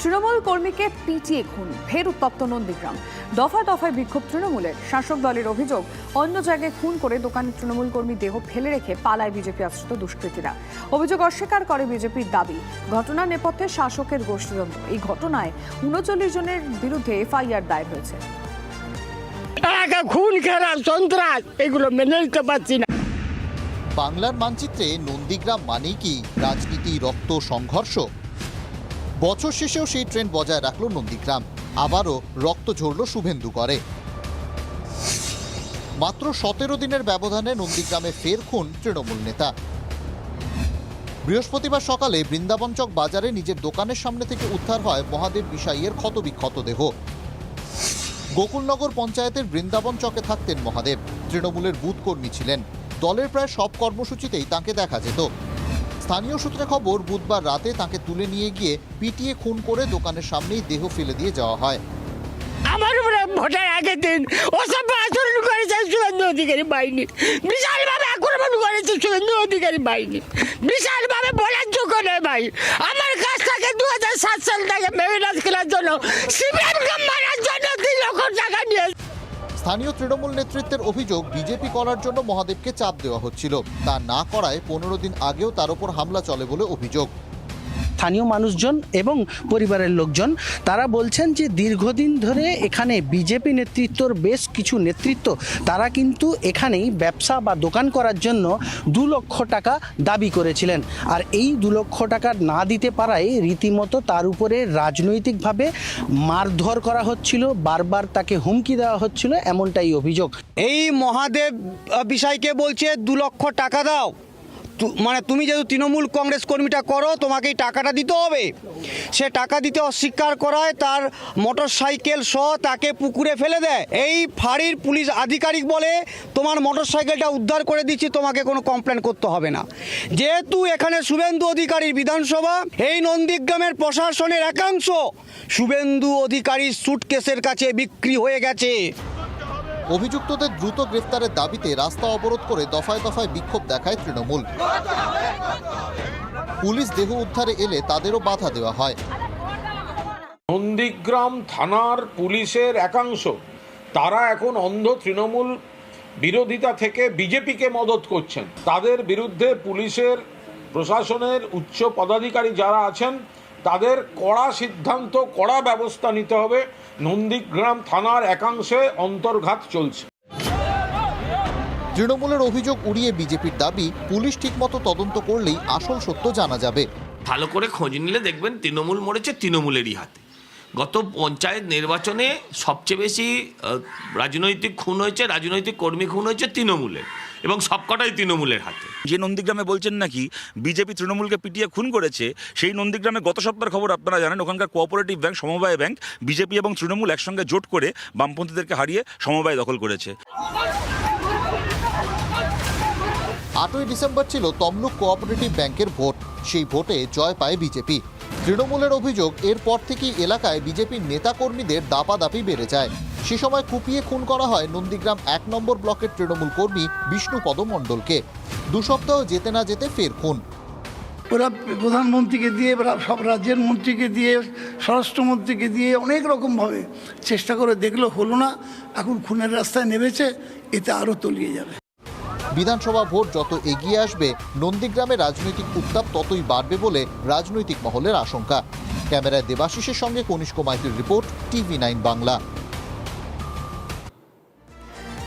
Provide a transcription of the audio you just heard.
তৃণমূল কর্মীকে পিটিয়ে খুন, ফের উত্তপ্ত নন্দীগ্রাম। দফায় দফায় বিক্ষোভ তৃণমূলের। শাসক দলের অভিযোগ, অন্য জায়গায় খুন করে দোকানে তৃণমূল কর্মী দেহ ফেলে রেখে পালায় বিজেপি আশ্রিত দুষ্কৃতীরা। অভিযোগ অস্বীকার করে বিজেপির দাবি, ঘটনার নেপথ্যে শাসকের গোষ্ঠীদ্বন্দ্ব। এই ঘটনায় ৩৯ জনের বিরুদ্ধে এফআইআর দায়ের হয়েছে। খুন খেলা সন্ত্রাস এগুলো মেনে নিতে পারছি না। বাংলার মানচিত্রে নন্দীগ্রাম মানেই কি রাজনীতি, রক্ত, সংঘর্ষ? বছর শেষেও সেই ট্রেন্ড বজায় রাখল নন্দীগ্রাম। আবারও রক্ত ঝরল শুভেন্দু করে। মাত্র ১৭ দিনের ব্যবধানে নন্দীগ্রামে ফের খুন তৃণমূল নেতা। বৃহস্পতিবার সকালে বৃন্দাবনচক বাজারে নিজের দোকানের সামনে থেকে উদ্ধার হয় মহাদেব বিষাইয়ের ক্ষতবিক্ষত দেহ। গোকুলনগর পঞ্চায়েতের বৃন্দাবন চকে থাকতেন মহাদেব। তৃণমূলের বুথ কর্মী ছিলেন। দলের প্রায় সব কর্মসূচিতেই তাঁকে দেখা যেত। স্থানীয় সূত্রে খবর, বুধবার রাতে তাঁকে তুলে নিয়ে গিয়ে পিটিয়ে খুন করে দোকানের সামনেই দেহ ফেলে দিয়ে যাওয়া হয়। আমার উপরে ভোটের আগের দিন ওসব আচরণ করেছে শুভেন্দু অধিকারী বাহিনী, বিশালভাবে আক্রমণ করেছে শুভেন্দু অধিকারী বাহিনী, বিশালভাবে বলার যোগ্য নয় ভাই। আমার কাছ থেকে 2007 সাল থেকে মেরিনাস খেলার জন্য সিপিএমকে মারার জন্য 3 লক্ষ টাকা নিয়ে। স্থানীয় তৃণমূল নেতৃত্বের অভিযোগ, বিজেপি করার জন্য মহাদেবকে চাপ দেওয়া হচ্ছিল। তা না করায় 15 দিন আগেও তার উপর হামলা চলে বলে অভিযোগ। স্থানীয় মানুষজন এবং পরিবারের লোকজন তারা বলছেন যে দীর্ঘদিন ধরে এখানে বিজেপি নেতৃত্বর বেশ কিছু নেতৃত্ব তারা কিন্তু এখানেই ব্যবসা বা দোকান করার জন্য 2 লক্ষ টাকা দাবি করেছিলেন। আর এই 2 লক্ষ টাকা না দিতে পারায় রীতিমতো তার উপরে রাজনৈতিকভাবে মারধর করা হচ্ছিল, বারবার তাকে হুমকি দেওয়া হচ্ছিল, এমনটাই অভিযোগ। এই মহাদেব বিষয়কে বলছে 2 লক্ষ টাকা দাও, মানে তুমি যেহেতু তৃণমূল কংগ্রেস কর্মীটা করো তোমাকে এই টাকাটা দিতে হবে। সে টাকা দিতে অস্বীকার করায় তার মোটর সাইকেল সহ তাকে পুকুরে ফেলে দেয়। এই ফাঁড়ির পুলিশ আধিকারিক বলে তোমার মোটর সাইকেলটা উদ্ধার করে দিচ্ছি, তোমাকে কোনো কমপ্লেন করতে হবে না। যেহেতু এখানে শুভেন্দু অধিকারীর বিধানসভা, এই নন্দীগ্রামের প্রশাসনের একাংশ শুভেন্দু অধিকারীর সুটকেসের কাছে বিক্রি হয়ে গেছে। অভিযুক্তদের দ্রুত গ্রেফতারের দাবিতে রাস্তা অবরোধ করে দফায় দফায় বিক্ষোভ দেখায় তৃণমূল। পুলিশ দেহ উদ্ধারে এলে তাদেরও বাধা দেওয়া হয়। নন্দীগ্রাম থানার পুলিশের একাংশ তারা এখন অন্ধ তৃণমূল বিরোধিতা থেকে বিজেপিকে মদত করছেন। তাদের বিরুদ্ধে পুলিশের প্রশাসনের উচ্চ পদাধিকারী যারা আছেন তাদের কড়া সিদ্ধান্ত, কড়া ব্যবস্থা নিতে হবে। নন্দীগ্রাম থানার একাংশে অন্তর্ঘাত চলছে। তৃণমূলের অভিযোগ উড়িয়ে বিজেপির দাবি, পুলিশ ঠিকমতো তদন্ত করলেই আসল সত্য জানা যাবে। ভালো করে খোঁজ নিলে দেখবেন তৃণমূল মরেছে তৃণমূলেরই হাতে। গত পঞ্চায়েত নির্বাচনে সবচেয়ে বেশি রাজনৈতিক খুন হয়েছে, রাজনৈতিক কর্মী খুন হয়েছে তৃণমূলের, এবং সবকটাই তৃণমূলের হাতে। যে নন্দীগ্রামে বলছেন নাকি বিজেপি তৃণমূলকে পিটিয়ে খুন করেছে, সেই নন্দীগ্রামে গত সপ্তাহের খবর আপনারা জানেন। ওখানকার কোঅপারেটিভ ব্যাংক, সমবায় ব্যাংক, বিজেপি এবং তৃণমূল একসঙ্গে জোট করে বামপন্থীদেরকে হারিয়ে সমবায় দখল করেছে। 8ই ডিসেম্বর ছিল তমলুক কোঅপারেটিভ ব্যাংকের ভোট। সেই ভোটে জয় পায় বিজেপি। তৃণমূলের অভিযোগ, এরপর থেকেই এলাকায় বিজেপির নেতাকর্মীদের দাপাদাপি বেড়ে যায়। সে সময় কুপিয়ে খুন করা হয় নন্দীগ্রাম 1 নম্বর ব্লকের তৃণমূল কর্মী বিষ্ণুপদ মণ্ডলকে। 2 সপ্তাহ যেতে না যেতে ফের খুন। ওরা প্রধানমন্ত্রীকে দিয়ে, সব রাজ্যের মন্ত্রীকে দিয়ে, স্বরাষ্ট্রমন্ত্রীকে দিয়ে অনেক রকমভাবে চেষ্টা করে দেখলো, হলো না। এখন খুনের রাস্তায় নেমেছে, এতে আরও তলিয়ে যাবে। বিধানসভা ভোট যত এগিয়ে আসবে, নন্দীগ্রামে রাজনৈতিক উত্তাপ ততই বাড়বে বলে রাজনৈতিক মহলের আশঙ্কা। ক্যামেরায় দেবাশিসের সঙ্গে কনিষ্ক মাইতির রিপোর্ট, TV9 বাংলা।